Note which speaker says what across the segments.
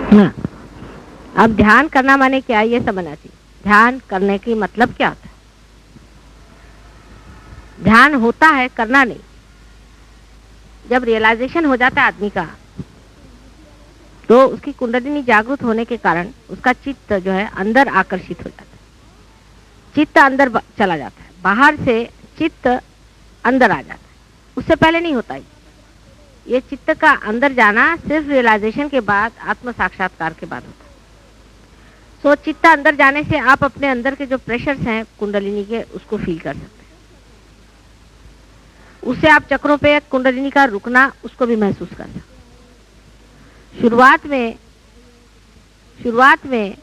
Speaker 1: हाँ, अब ध्यान करना माने क्या, ये समझना चाहिए। ध्यान करने की मतलब क्या होता है? ध्यान होता है, करना नहीं। जब रियलाइजेशन हो जाता है आदमी का, तो उसकी कुंडलिनी जागृत होने के कारण उसका चित्त जो है अंदर आकर्षित हो जाता है, चित्त अंदर चला जाता है, बाहर से चित्त अंदर आ जाता है, उससे पहले नहीं होता। ये चित्त का अंदर जाना सिर्फ रियलाइजेशन के बाद, आत्म साक्षात्कार के बाद होता है। सो चित्त अंदर जाने से आप अपने अंदर के जो प्रेशर्स हैं कुंडलिनी के, उसको फील कर सकते हैं। उससे आप चक्रों पे कुंडलिनी का रुकना, उसको भी महसूस कर सकते हैं। शुरुआत में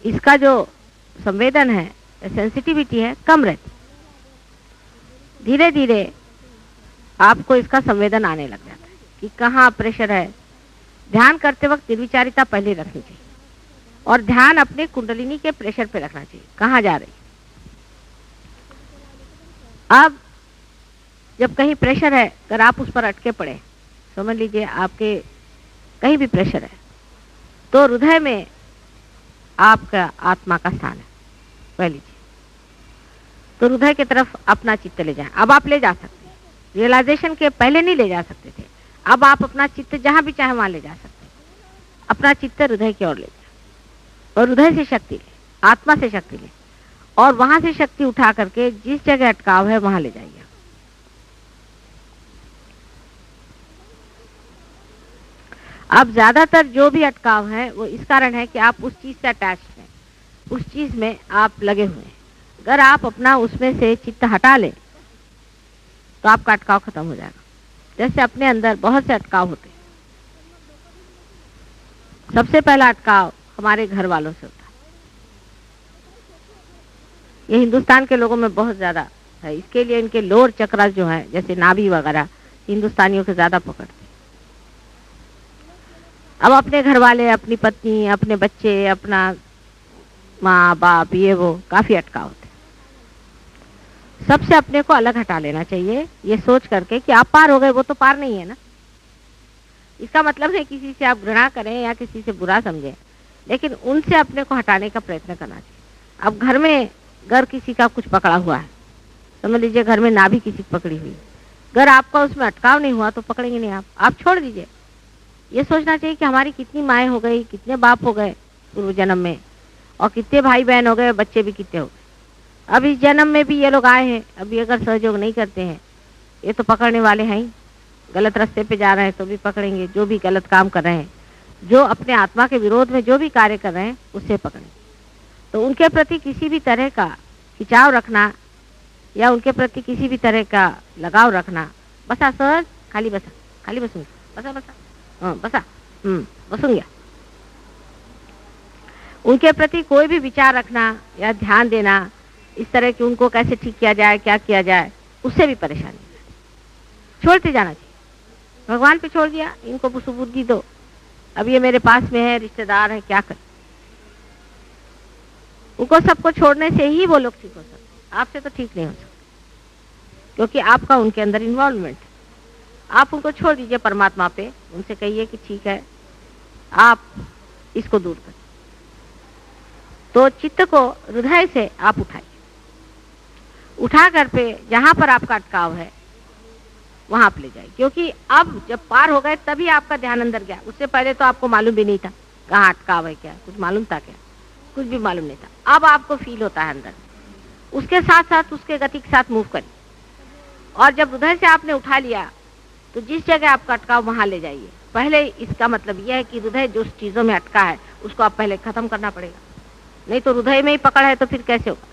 Speaker 1: इसका जो संवेदन है, सेंसिटिविटी है, कम रहती। धीरे धीरे आपको इसका संवेदन आने लग जाता है कि कहाँ प्रेशर है। ध्यान करते वक्त निर्विचारिता पहले रखनी चाहिए और ध्यान अपने कुंडलिनी के प्रेशर पे रखना चाहिए, कहाँ जा रही। अब जब कहीं प्रेशर है, अगर आप उस पर अटके पड़े, समझ लीजिए आपके कहीं भी प्रेशर है, तो हृदय में आपका आत्मा का स्थान है पहली चीज। तो हृदय की तरफ अपना चित्त ले जाएं। अब आप ले जा सकते हैं, रियलाइजेशन के पहले नहीं ले जा सकते थे, अब आप अपना चित्त जहां भी चाहे वहां ले जा सकते हैं। अपना चित्त हृदय की ओर ले जाए और हृदय से शक्ति ले, आत्मा से शक्ति ले, और वहां से शक्ति उठा करके जिस जगह अटकाव है वहां ले जाइए। अब ज्यादातर जो भी अटकाव है वो इस कारण है कि आप उस चीज से अटैच्ड हैं, उस चीज में आप लगे हुए हैं। अगर आप अपना उसमें से चित्त हटा लें तो आपका अटकाव खत्म हो जाएगा। जैसे अपने अंदर बहुत से अटकाव होते हैं। सबसे पहला अटकाव हमारे घर वालों से होता है। ये हिंदुस्तान के लोगों में बहुत ज्यादा है, इसके लिए इनके लोअर चक्र जो है, जैसे नाभि वगैरह, हिंदुस्तानियों के ज्यादा पकड़ते हैं। अब अपने घर वाले, अपनी पत्नी, अपने बच्चे, अपना माँ बाप, ये वो काफी अटकाव होते हैं। सबसे अपने को अलग हटा लेना चाहिए, ये सोच करके कि आप पार हो गए, वो तो पार नहीं है ना। इसका मतलब है किसी से आप घृणा करें या किसी से बुरा समझें, लेकिन उनसे अपने को हटाने का प्रयत्न करना चाहिए। अब घर में घर किसी का कुछ पकड़ा हुआ है, समझ लीजिए घर में नाभि किसी की पकड़ी हुई, अगर आपका उसमें अटकाव नहीं हुआ तो पकड़ेंगे नहीं आप छोड़ दीजिए। ये सोचना चाहिए कि हमारी कितनी माएँ हो गई, कितने बाप हो गए पूर्व जन्म में, और कितने भाई बहन हो गए, बच्चे भी कितने हो गए। अब इस जन्म में भी ये लोग आए हैं, अभी अगर सहयोग नहीं करते हैं, ये तो पकड़ने वाले हैं ही। गलत रास्ते पे जा रहे हैं तो भी पकड़ेंगे, जो भी गलत काम कर रहे हैं, जो अपने आत्मा के विरोध में जो भी कार्य कर रहे हैं, उससे पकड़ेंगे। तो उनके प्रति किसी भी तरह का खिंचाव रखना या उनके प्रति किसी भी तरह का लगाव रखना, बसा सहज, खाली बसूंगी, बसा बसूंगी। उनके प्रति कोई भी विचार रखना या ध्यान देना इस तरह कि उनको कैसे ठीक किया जाए, क्या किया जाए, उससे भी परेशानी छोड़ते जाना चाहिए। भगवान पे छोड़ दिया, इनको सुबुद्धि दो, अब ये मेरे पास में है, रिश्तेदार है, क्या करें। उनको सबको छोड़ने से ही वो लोग ठीक हो सकते, आपसे तो ठीक नहीं हो सकते, क्योंकि आपका उनके अंदर इन्वॉल्वमेंट है। आप उनको छोड़ दीजिए परमात्मा पे, उनसे कहिए कि ठीक है आप इसको दूर करें। तो चित्त को हृदय से आप उठाइए, उठा कर पे जहां पर आपका अटकाव है वहां आप ले जाइए, क्योंकि अब जब पार हो गए तभी आपका ध्यान अंदर गया। उससे पहले तो आपको मालूम भी नहीं था कहाँ अटकाव है, क्या कुछ मालूम था, क्या कुछ भी मालूम नहीं था। अब आपको फील होता है अंदर, उसके साथ साथ उसके गति के साथ मूव करिए, और जब हृदय से आपने उठा लिया तो जिस जगह आपका अटकाव वहां ले जाइए। पहले इसका मतलब यह है कि हृदय जो चीजों में अटका है उसको आप पहले खत्म करना पड़ेगा, नहीं तो हृदय में ही पकड़ है तो फिर कैसे होगा।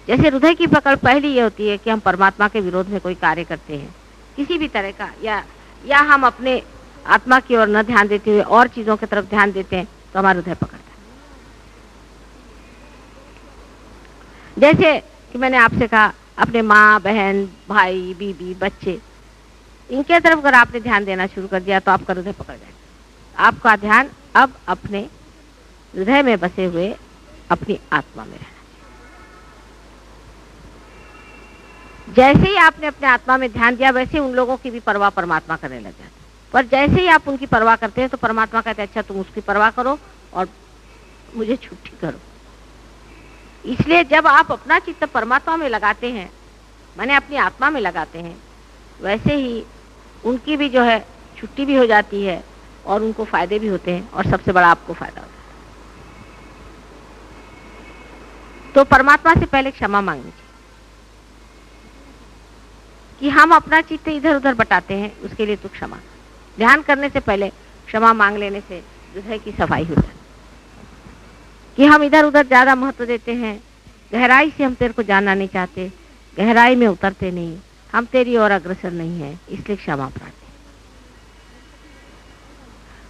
Speaker 1: जैसे हृदय की पकड़ पहली ये होती है कि हम परमात्मा के विरोध में कोई कार्य करते हैं किसी भी तरह का, या हम अपने आत्मा की ओर न ध्यान देते हुए और चीजों की तरफ ध्यान देते हैं, तो हमारा हृदय पकड़ता है। जैसे कि मैंने आपसे कहा, अपने माँ बहन भाई बीबी बच्चे, इनके तरफ अगर आपने ध्यान देना शुरू कर दिया तो आपका हृदय पकड़ जाएगा। आपका ध्यान अब अपने हृदय में बसे हुए अपनी आत्मा में रहना। जैसे ही आपने अपने आत्मा में ध्यान दिया, वैसे उन लोगों की भी परवाह परमात्मा करने लग जाता। पर जैसे ही आप उनकी परवाह करते हैं तो परमात्मा कहते हैं अच्छा तुम उसकी परवाह करो और मुझे छुट्टी करो। इसलिए जब आप अपना चित्त परमात्मा में लगाते हैं, माने अपनी आत्मा में लगाते हैं, वैसे ही उनकी भी जो है छुट्टी भी हो जाती है और उनको फायदे भी होते हैं और सबसे बड़ा आपको फायदा होता है। तो परमात्मा से पहले क्षमा मांगनी चाहिए कि हम अपना चित्त इधर उधर बटाते हैं, उसके लिए तो क्षमा। ध्यान करने से पहले क्षमा मांग लेने से हृदय की सफाई हो जाती है कि हम इधर उधर ज्यादा महत्व देते हैं, गहराई से हम तेरे को जानना नहीं चाहते, गहराई में उतरते नहीं, हम तेरी ओर अग्रसर नहीं है, इसलिए क्षमा प्रार्थना।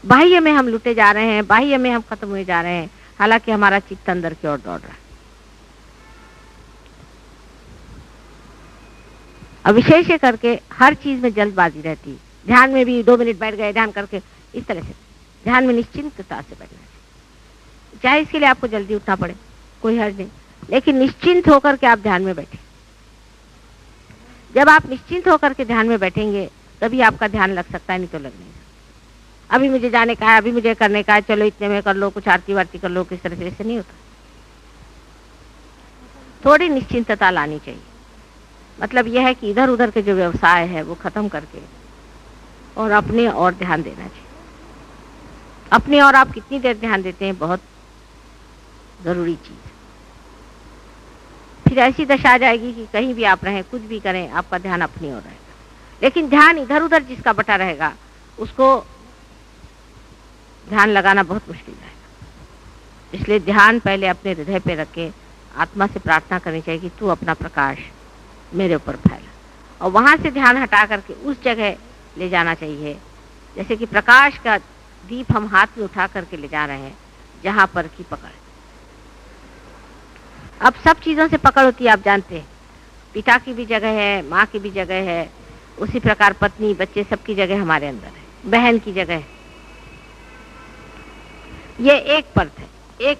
Speaker 1: बाह्य में हम लुटे जा रहे हैं, बाह्य में हम खत्म हुए जा रहे हैं, हालांकि हमारा चित्त अंदर की ओर दौड़ रहा है। अब विशेष करके हर चीज में जल्दबाजी रहती है। ध्यान में भी 2 मिनट बैठ गए ध्यान करके, इस तरह से ध्यान में निश्चिंतता से बैठना चाहिए। चाहे इसके लिए आपको जल्दी उठना पड़े, कोई हर्ज नहीं, लेकिन निश्चिंत होकर के आप ध्यान में बैठे। जब आप निश्चिंत होकर के ध्यान में बैठेंगे तभी आपका ध्यान लग सकता है, नहीं तो लग नहीं सकता। अभी मुझे जाने का है, अभी मुझे करने का है, चलो इतने में कर लो, कुछ आरती वारती कर लो, किस तरह से, ऐसे नहीं होता। थोड़ी निश्चिंतता लानी चाहिए। मतलब यह है कि इधर उधर के जो व्यवसाय है वो खत्म करके और अपने और ध्यान देना चाहिए। अपने और आप कितनी देर ध्यान देते हैं, बहुत जरूरी चीज। फिर ऐसी दशा आ जाएगी कि कहीं भी आप रहें, कुछ भी करें, आपका ध्यान अपनी ओर रहेगा। लेकिन ध्यान इधर उधर जिसका बटा रहेगा उसको ध्यान लगाना बहुत मुश्किल रहेगा। इसलिए ध्यान पहले अपने हृदय पे रख के आत्मा से प्रार्थना करनी चाहिए कि तू अपना प्रकाश मेरे ऊपर फैला, और वहां से ध्यान हटा करके उस जगह ले जाना चाहिए, जैसे कि प्रकाश का दीप हम हाथ में उठा करके ले जा रहे हैं जहां पर की पकड़। अब सब चीजों से पकड़ होती है, आप जानते हैं, पिता की भी जगह है, माँ की भी जगह है, उसी प्रकार पत्नी बच्चे सबकी जगह हमारे अंदर है, बहन की जगह है। ये एक परत है, एक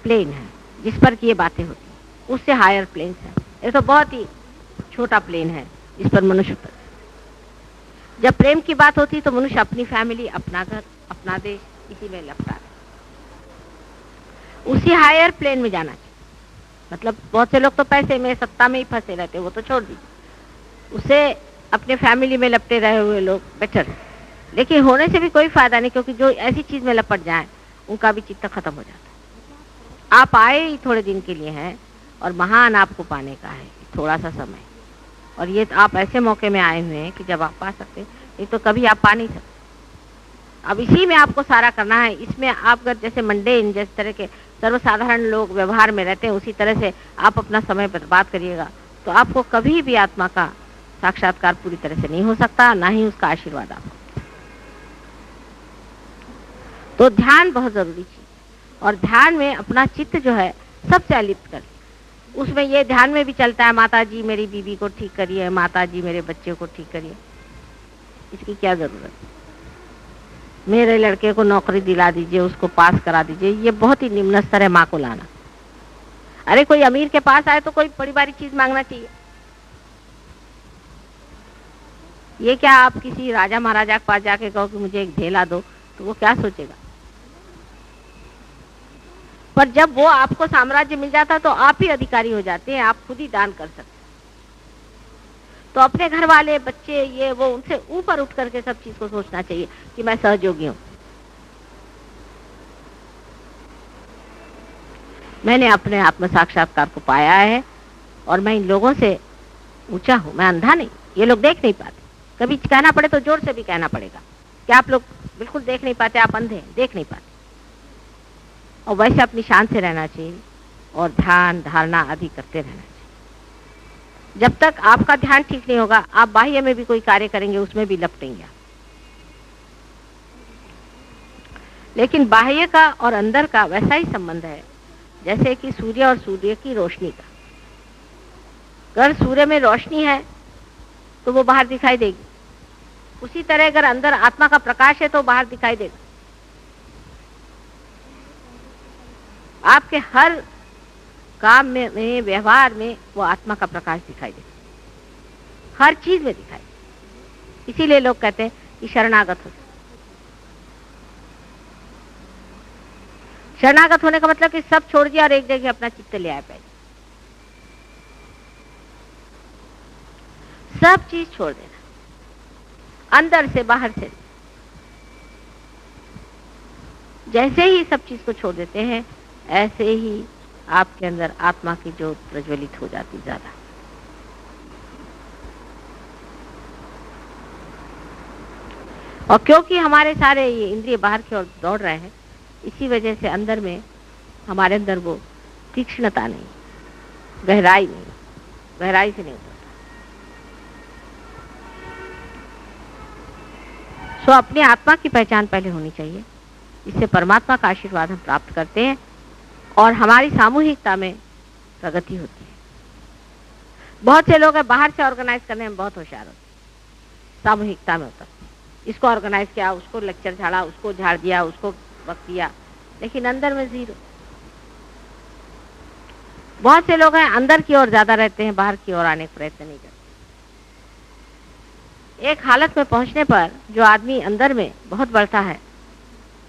Speaker 1: प्लेन है जिस पर की ये बातें होती हैं। उससे हायर प्लेन्स है, ये तो बहुत ही छोटा प्लेन है जिस पर मनुष्य पर। जब प्रेम की बात होती तो मनुष्य अपनी फैमिली, अपना घर, अपना देश, इसी में लपटा है। उसी हायर प्लेन में जाना चाहिए। मतलब बहुत से लोग तो पैसे में, सत्ता में ही फंसे रहते, वो तो छोड़ दीजिए, उसे अपने फैमिली में लपटे रहे हुए लोग बेटर है। लेकिन होने से भी कोई फायदा नहीं, क्योंकि जो ऐसी चीज में लपट जाए उनका भी चित्त खत्म हो जाता है। आप आए ही थोड़े दिन के लिए हैं और महान आपको पाने का है थोड़ा सा समय, और ये आप ऐसे मौके में आए हुए हैं कि जब आप पा सकते, ये तो कभी आप पा नहीं सकते। अब इसी में आपको सारा करना है। इसमें आप अगर जैसे मंडेन, जिस तरह के सर्वसाधारण लोग व्यवहार में रहते हैं, उसी तरह से आप अपना समय बर्बाद करिएगा तो आपको कभी भी आत्मा का साक्षात्कार पूरी तरह से नहीं हो सकता, ना ही उसका आशीर्वाद आपको। तो ध्यान बहुत जरूरी चीज, और ध्यान में अपना चित्त जो है सबसे अलिप्त कर। उसमें ये ध्यान में भी चलता है, माता जी मेरी बीवी को ठीक करिए, माता जी मेरे बच्चे को ठीक करिए। इसकी क्या जरूरत है? मेरे लड़के को नौकरी दिला दीजिए, उसको पास करा दीजिए, ये बहुत ही निम्न स्तर है माँ को लाना। अरे कोई अमीर के पास आए तो कोई बड़ी बड़ी चीज मांगना चाहिए। ये क्या आप किसी राजा महाराजा के पास जाके कहो कि मुझे एक ढेला दो, तो वो क्या सोचेगा? पर जब वो आपको साम्राज्य मिल जाता तो आप ही अधिकारी हो जाते हैं, आप खुद ही दान कर सकते। तो अपने घर वाले, बच्चे, ये वो, उनसे ऊपर उठ करके सब चीज को सोचना चाहिए कि मैं सहयोगी हूं, मैंने अपने आत्म साक्षात्कार को पाया है और मैं इन लोगों से ऊंचा हूं, मैं अंधा नहीं। ये लोग देख नहीं पाते, कभी कहना पड़े तो जोर से भी कहना पड़ेगा कि आप लोग बिल्कुल देख नहीं पाते, आप अंधे हैं, देख नहीं पाते। और वैसे अपनी शान से रहना चाहिए और ध्यान धारणा आदि करते रहना चाहिए। जब तक आपका ध्यान ठीक नहीं होगा, आप बाह्य में भी कोई कार्य करेंगे उसमें भी लपटेंगे। लेकिन बाह्य का और अंदर का वैसा ही संबंध है जैसे कि सूर्य और सूर्य की रोशनी का। अगर सूर्य में रोशनी है तो वो बाहर दिखाई देगी, उसी तरह अगर अंदर आत्मा का प्रकाश है तो बाहर दिखाई देगा। आपके हर काम में व्यवहार में वो आत्मा का प्रकाश दिखाई देगा, हर चीज में दिखाई देगा। इसीलिए लोग कहते हैं कि शरणागत हो। शरणागत होने का मतलब कि सब छोड़ दिया और एक जगह अपना चित्त ले आए पहले। सब चीज छोड़ देना, अंदर से बाहर से। जैसे ही सब चीज को छोड़ देते हैं, ऐसे ही आपके अंदर आत्मा की ज्योत प्रज्वलित हो जाती ज्यादा। और क्योंकि हमारे सारे ये इंद्रिय बाहर की ओर दौड़ रहे हैं, इसी वजह से अंदर में, हमारे अंदर वो तीक्ष्णता नहीं, गहराई नहीं, गहराई से नहीं उतरता। सो अपनी आत्मा की पहचान पहले होनी चाहिए, इससे परमात्मा का आशीर्वाद हम प्राप्त करते हैं और हमारी सामूहिकता में प्रगति होती है। बहुत से लोग बाहर से ऑर्गेनाइज करने में बहुत होशियार होते हैं, सामूहिकता में उतरते, इसको ऑर्गेनाइज किया, उसको लेक्चर झाड़ा, उसको झाड़ दिया, उसको वक्त दिया, लेकिन अंदर में जीरो। बहुत से लोग हैं अंदर की ओर ज्यादा रहते हैं, बाहर की ओर आने का प्रयत्न नहीं करते। एक हालत में पहुंचने पर जो आदमी अंदर में बहुत बढ़ता है,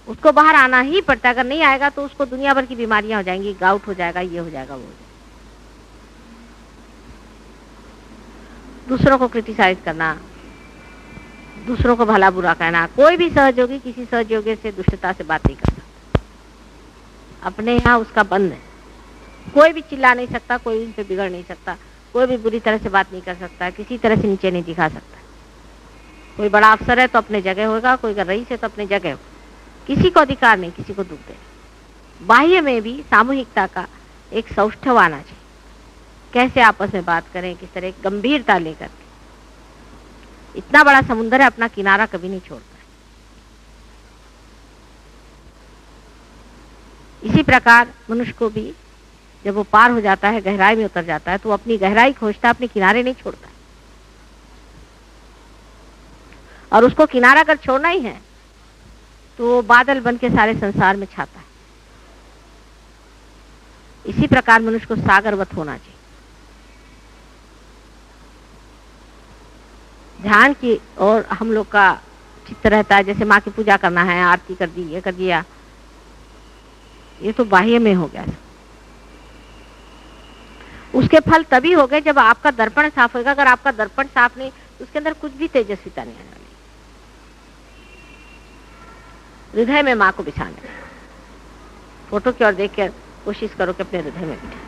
Speaker 1: उसको बाहर आना ही पड़ता है। अगर नहीं आएगा तो उसको दुनिया भर की बीमारियां हो जाएंगी, गाउट हो जाएगा, ये हो जाएगा, वो हो जाएगा। दूसरों को क्रिटिसाइज करना, दूसरों को भला बुरा कहना, कोई भी सहयोगी किसी सहयोगी से दुष्टता से बात नहीं कर सकता। अपने यहाँ उसका बंद है, कोई भी चिल्ला नहीं सकता, कोई उनसे बिगड़ नहीं सकता, कोई भी बुरी तरह से बात नहीं कर सकता, किसी तरह से नीचे नहीं दिखा सकता। कोई बड़ा अफसर है तो अपने जगह होगा, कोई रईस है तो अपने जगह होगा, किसी को अधिकार नहीं किसी को दुख देने। बाह्य में भी सामूहिकता का एक सौष्ठव आना चाहिए, कैसे आपस में बात करें, किस तरह गंभीरता लेकर के। इतना बड़ा समुद्र है, अपना किनारा कभी नहीं छोड़ता है। इसी प्रकार मनुष्य को भी जब वो पार हो जाता है, गहराई में उतर जाता है, तो वो अपनी गहराई खोजता है, अपने किनारे नहीं छोड़ता है। और उसको किनारा अगर छोड़ना ही है तो वो बादल बन के सारे संसार में छाता है। इसी प्रकार मनुष्य को सागरवत होना चाहिए। ध्यान की और हम लोग का चित्त रहता है, जैसे माँ की पूजा करना है, आरती कर दी, ये कर दिया, ये तो बाह्य में हो गया। उसके फल तभी हो गए जब आपका दर्पण साफ होगा। अगर आपका दर्पण साफ नहीं तो उसके अंदर कुछ भी तेजस्विता नहीं आने वाली। हृदय में माँ को बिछाने, फोटो की ओर देखकर कोशिश करो कि अपने हृदय में बिठा,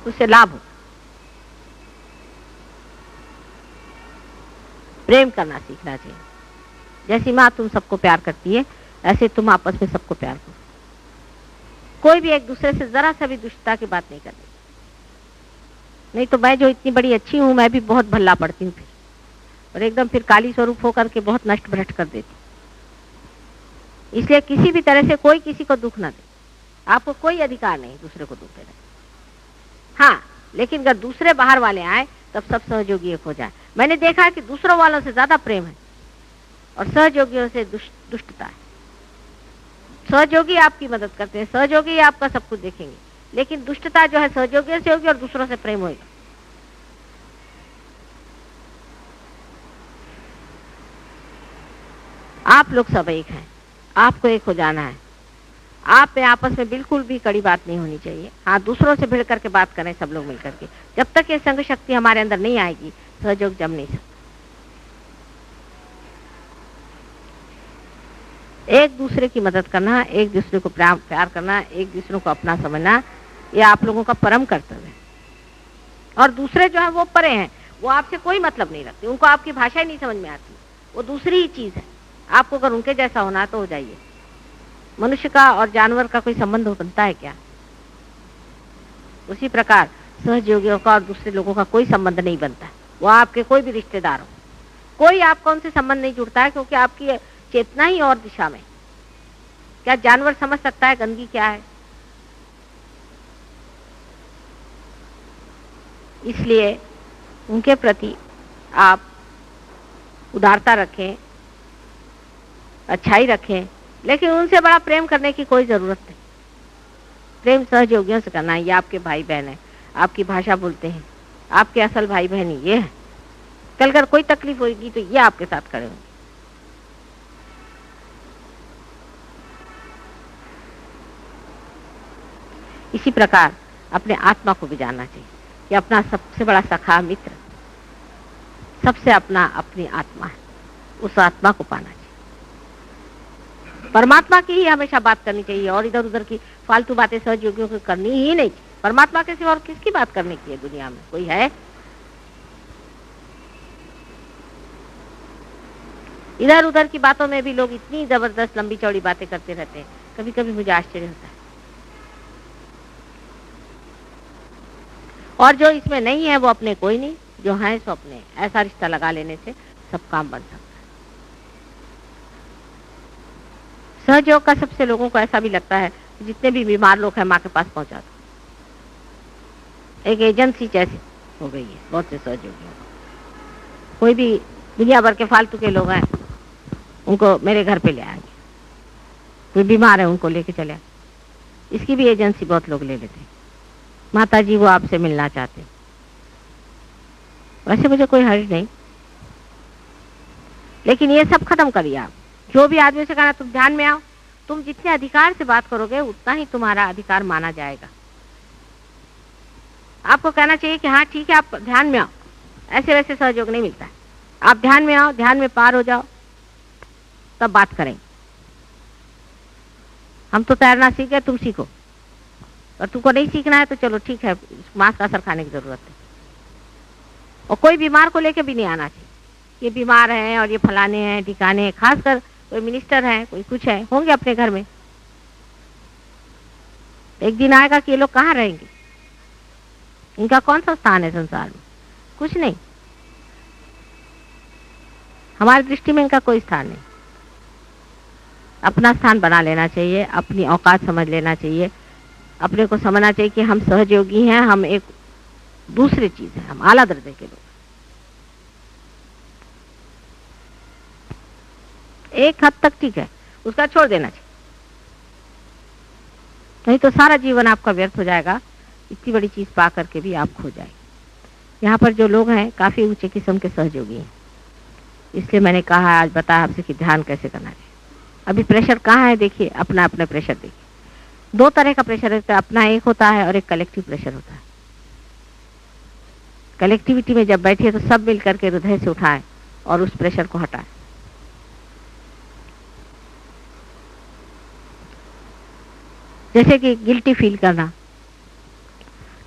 Speaker 1: उससे लाभ हो। प्रेम करना सीखना चाहिए। जैसी माँ तुम सबको प्यार करती है, ऐसे तुम आपस में सबको प्यार करो। कोई भी एक दूसरे से जरा सा भी दुष्टता की बात नहीं करनी, नहीं तो मैं जो इतनी बड़ी अच्छी हूं, मैं भी बहुत भल्ला पड़ती हूँ फिर, और एकदम फिर काली स्वरूप होकर के बहुत नष्ट भ्रष्ट कर देती। इसलिए किसी भी तरह से कोई किसी को दुख ना दे। आपको कोई अधिकार नहीं दूसरे को दुख देने। हाँ, लेकिन अगर दूसरे बाहर वाले आए तब सब सहयोगी एक हो जाए। मैंने देखा है कि दूसरों वालों से ज्यादा प्रेम है और सहयोगियों से दुष्टता है। सहयोगी आपकी मदद करते हैं, सहयोगी आपका सब कुछ देखेंगे, लेकिन दुष्टता जो है सहयोगियों से होगी और दूसरों से प्रेम होगा। आप लोग सब एक हैं, आपको एक हो जाना है। आप में आपस में बिल्कुल भी कड़ी बात नहीं होनी चाहिए। हाँ, दूसरों से भिड़ करके बात करें सब लोग मिलकर के। जब तक ये संघ शक्ति हमारे अंदर नहीं आएगी, सहयोग जम नहीं सकता। एक दूसरे की मदद करना, एक दूसरे को प्यार करना, एक दूसरे को अपना समझना, ये आप लोगों का परम कर्तव्य है। और दूसरे जो है वो परे हैं, वो आपसे कोई मतलब नहीं रखते, उनको आपकी भाषा ही नहीं समझ में आती, वो दूसरी ही चीज है। आपको अगर उनके जैसा होना है तो हो जाइए। मनुष्य का और जानवर का कोई संबंध बनता है क्या? उसी प्रकार सहयोगियों का और दूसरे लोगों का कोई संबंध नहीं बनता। वो आपके कोई भी रिश्तेदार हो, कोई आपका उनसे संबंध नहीं जुड़ता है, क्योंकि आपकी चेतना ही और दिशा में। क्या जानवर समझ सकता है गंदगी क्या है? इसलिए उनके प्रति आप उदारता रखें, अच्छाई रखें, लेकिन उनसे बड़ा प्रेम करने की कोई जरूरत नहीं। प्रेम सहयोगियों से करना है। ये आपके भाई बहन है, आपकी भाषा बोलते हैं, आपके असल भाई बहन ये है, कल अगर कोई तकलीफ होगी तो ये आपके साथ खड़े होंगे। इसी प्रकार अपने आत्मा को भी जानना चाहिए कि अपना सबसे बड़ा सखा मित्र, सबसे अपना अपनी आत्मा है, उस आत्मा को पाना चाहिए। परमात्मा की ही हमेशा बात करनी चाहिए और इधर उधर की फालतू बातें सहयोगियों को करनी ही नहीं चाहिए। परमात्मा के सिवा और किसकी बात करने की है दुनिया में, कोई है? इधर उधर की बातों में भी लोग इतनी जबरदस्त लंबी चौड़ी बातें करते रहते हैं, कभी कभी मुझे आश्चर्य होता है। और जो इसमें नहीं है वो अपने कोई नहीं, जो है सो अपने। ऐसा रिश्ता लगा लेने से सब काम बन सकता है। सहयोग का सबसे लोगों को ऐसा भी लगता है जितने भी बीमार लोग हैं माँ के पास पहुंचा दो, एक एजेंसी जैसी हो गई है बहुत से सहयोगियों। कोई भी दुनिया भर के फालतू के लोग हैं उनको मेरे घर पे ले आएंगे, कोई बीमार है उनको लेके चले। इसकी भी एजेंसी बहुत लोग ले लेते हैं। माता जी वो आपसे मिलना चाहते, वैसे मुझे कोई हर्ज नहीं, लेकिन ये सब खत्म करिए आप। जो भी आदमी से कहना तुम ध्यान में आओ, तुम जितने अधिकार से बात करोगे उतना ही तुम्हारा अधिकार माना जाएगा। आपको कहना चाहिए कि हाँ ठीक है आप ध्यान में आओ, ऐसे वैसे सहयोग नहीं मिलता है। आप ध्यान में आओ, ध्यान में पार हो जाओ, तब बात करेंगे। हम तो तैरना सीखे, तुम सीखो, और तुमको नहीं सीखना है तो चलो ठीक है, मांस का असर खाने की जरूरत है। और कोई बीमार को लेके भी नहीं आना चाहिए, ये बीमार हैं और ये फलाने हैं ठिकाने हैं। खासकर कोई मिनिस्टर है, कोई कुछ है, होंगे अपने घर में, एक दिन आएगा कि ये लोग कहाँ रहेंगे, इनका कौन सा स्थान है संसार में? कुछ नहीं, हमारी दृष्टि में इनका कोई स्थान नहीं। अपना स्थान बना लेना चाहिए, अपनी औकात समझ लेना चाहिए, अपने को समझना चाहिए कि हम सहयोगी हैं, हम एक दूसरी चीज है, हम आला दर्जे के लोग। एक हद तक ठीक है, उसका छोड़ देना चाहिए, नहीं तो सारा जीवन आपका व्यर्थ हो जाएगा। इतनी बड़ी चीज पा करके भी आप खो जाएंगे। यहाँ पर जो लोग हैं काफी ऊंचे किस्म के सहयोगी हैं, इसलिए मैंने कहा आज बताया आपसे कि ध्यान कैसे करना चाहिए। अभी प्रेशर कहाँ है देखिए, अपना अपना प्रेशर देखिए। दो तरह का प्रेशर है, अपना एक होता है और एक कलेक्टिव प्रेशर होता है। कलेक्टिविटी में जब बैठिए तो सब मिल करके हृदय से उठाएं और उस प्रेशर को हटाएं। जैसे कि गिल्टी फील करना,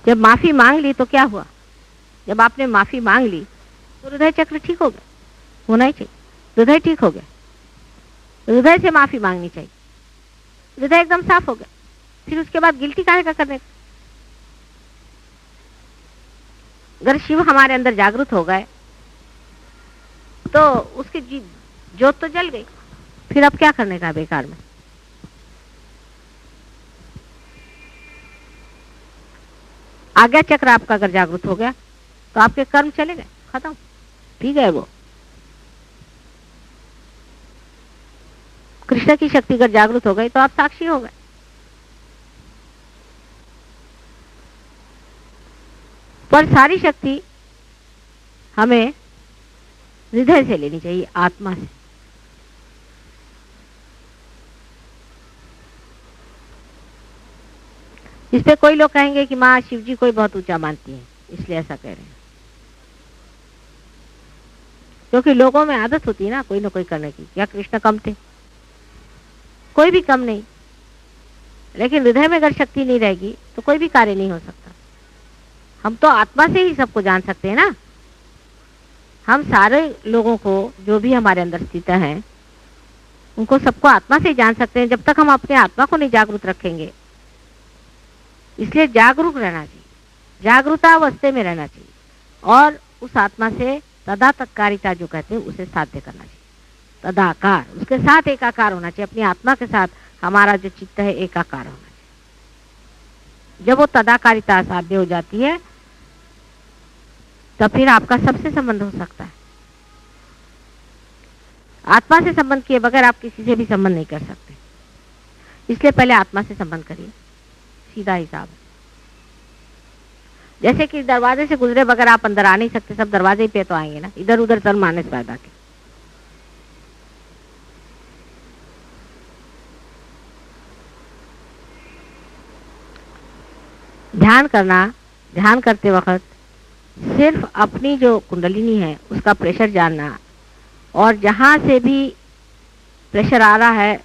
Speaker 1: जब माफी मांग ली तो क्या हुआ? जब आपने माफी मांग ली तो हृदय चक्र ठीक हो गया, होना ही चाहिए, हृदय ठीक हो गया। हृदय से माफी मांगनी चाहिए, हृदय एकदम साफ हो गया, फिर उसके बाद गिल्टी काहे का करने का? अगर शिव हमारे अंदर जागृत हो गए तो उसकी जोत तो जल गई, फिर अब क्या करने का बेकार में? आज्ञा चक्र आपका अगर जागृत हो गया तो आपके कर्म चले गए, खत्म, ठीक है। वो कृष्ण की शक्ति अगर जागृत हो गई तो आप साक्षी हो गए। पर सारी शक्ति हमें हृदय से लेनी चाहिए, आत्मा से। इस पे कोई लोग कहेंगे कि माँ शिव जी को बहुत ऊंचा मानती है, इसलिए ऐसा कह रहे हैं। क्योंकि लोगों में आदत होती है ना कोई करने की। क्या कृष्ण कम थे? कोई भी कम नहीं, लेकिन हृदय में अगर शक्ति नहीं रहेगी तो कोई भी कार्य नहीं हो सकता। हम तो आत्मा से ही सबको जान सकते हैं ना। हम सारे लोगों को जो भी हमारे अंदर स्थित हैं उनको सबको आत्मा से ही जान सकते हैं, जब तक हम अपने आत्मा को नहीं जागरूक रखेंगे। इसलिए जागरूक रहना चाहिए, जागरूकतावस्था में रहना चाहिए और उस आत्मा से तदात्कारिता जो कहते हैं उसे साध्य करना चाहिए। तदाकार, उसके साथ एकाकार होना चाहिए। अपनी आत्मा के साथ हमारा जो चित्त है एकाकार होना चाहिए। जब वो तदाकारिता साध्य हो जाती है तो फिर आपका सबसे संबंध हो सकता है। आत्मा से संबंध किए बगैर आप किसी से भी संबंध नहीं कर सकते। इसलिए पहले आत्मा से संबंध करिए, सीधा हिसाब है। जैसे कि दरवाजे से गुजरे बगैर आप अंदर आ नहीं सकते, सब दरवाजे ही पे तो आएंगे ना, इधर उधर सर मारने से फायदा क्या। ध्यान करना, ध्यान करते वक्त सिर्फ अपनी जो कुंडलिनी है उसका प्रेशर जानना, और जहां से भी प्रेशर आ रहा है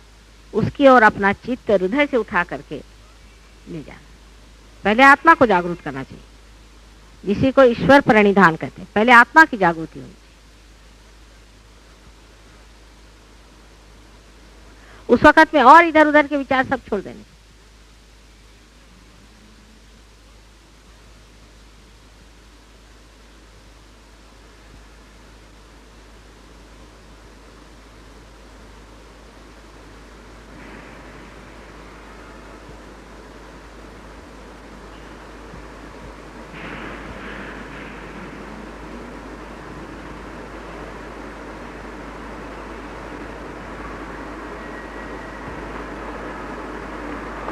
Speaker 1: उसकी ओर अपना चित्त हृदय से उठा करके ले जाना। पहले आत्मा को जागरूक करना चाहिए, जिसी को ईश्वर प्रणिधान कहते हैं। पहले आत्मा की जागृति होनी चाहिए। उस वक्त में और इधर उधर के विचार सब छोड़ देने।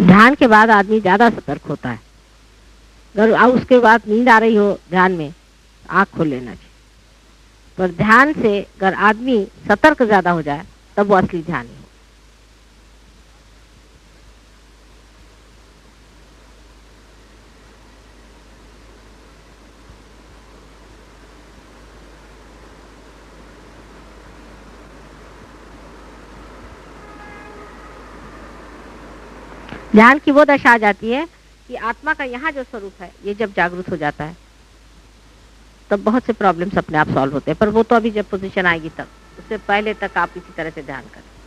Speaker 1: ध्यान के बाद आदमी ज्यादा सतर्क होता है। अगर उसके बाद नींद आ रही हो ध्यान में, आंख खोल लेना चाहिए। पर ध्यान से अगर आदमी सतर्क ज्यादा हो जाए तब वो असली ध्यान है। ध्यान की वो दशा आ जाती है कि आत्मा का यहाँ जो स्वरूप है ये जब जागृत हो जाता है तब बहुत से प्रॉब्लम्स अपने आप सॉल्व होते हैं। पर वो तो अभी जब पोजीशन आएगी तब, उससे पहले तक आप इसी तरह से ध्यान करें।